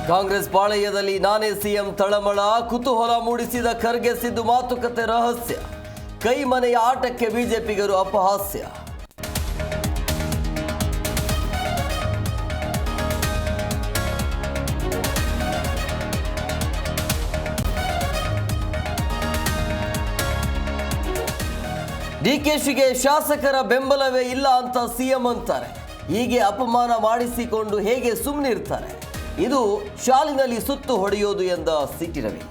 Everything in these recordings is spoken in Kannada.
ಕಾಂಗ್ರೆಸ್ ಪಾಳೆಯದಲ್ಲಿ ನಾನೇ ಸಿಎಂ ತಳಮಳ, ಕುತೂಹಲ ಮೂಡಿಸಿದ ಖರ್ಗೆ ಸಿದ್ದು ಮಾತುಕತೆ ರಹಸ್ಯ, ಕೈ ಮನೆಯ ಆಟಕ್ಕೆ ಬಿಜೆಪಿಗರು ಅಪಹಾಸ್ಯ. ಡಿಕೆಶಿಗೆ ಶಾಸಕರ ಬೆಂಬಲವೇ ಇಲ್ಲ ಅಂತ ಸಿಎಂ ಅಂತಾರೆ. ಹೀಗೆ ಅಪಮಾನ ಮಾಡಿಸಿಕೊಂಡು ಹೇಗೆ ಸುಮ್ಮನಿರ್ತಾರೆ? ಇದು ಶಾಲಿನಲ್ಲಿ ಸುತ್ತು ಹೊಡೆಯೋದು ಎಂದ ಸಿಟಿ ರವಿ.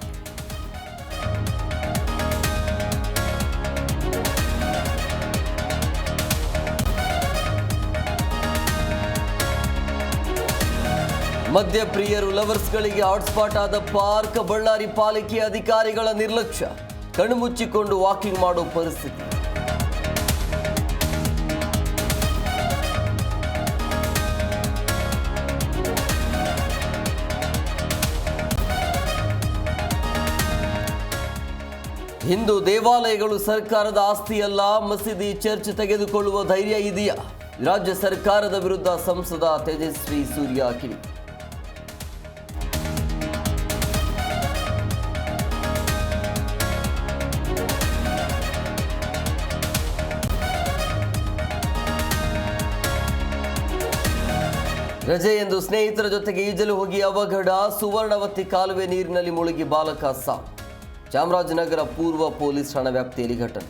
ಮದ್ಯಪ್ರಿಯರು ಲವರ್ಸ್ಗಳಿಗೆ ಹಾಟ್ಸ್ಪಾಟ್ ಆದ ಪಾರ್ಕ್, ಬಳ್ಳಾರಿ ಪಾಲಿಕೆ ಅಧಿಕಾರಿಗಳ ನಿರ್ಲಕ್ಷ್ಯ, ಕಣ್ಮುಚ್ಚಿಕೊಂಡು ವಾಕಿಂಗ್ ಮಾಡೋ ಪರಿಸ್ಥಿತಿ. ಹಿಂದೂ ದೇವಾಲಯಗಳು ಸರ್ಕಾರದ ಆಸ್ತಿಯಲ್ಲ, ಮಸೀದಿ ಚರ್ಚ್ ತೆಗೆದುಕೊಳ್ಳುವ ಧೈರ್ಯ ಇದೆಯಾ? ರಾಜ್ಯ ಸರ್ಕಾರದ ವಿರುದ್ಧ ಸಂಸದ ತೇಜಸ್ವಿ ಸೂರ್ಯ ಕಿಡಿ. ರಜೆ ಎಂದು ಸ್ನೇಹಿತರ ಜೊತೆಗೆ ಈಜಲು ಹೋಗಿ ಅವಘಡ, ಸುವರ್ಣವತಿ ಕಾಲುವೆ ನೀರಿನಲ್ಲಿ ಮುಳುಗಿ ಬಾಲಕ ಸಾವು. ಚಾಮರಾಜನಗರ ಪೂರ್ವ ಪೊಲೀಸ್ ಠಾಣಾ ವ್ಯಾಪ್ತಿಯಲ್ಲಿ ಘಟನೆ.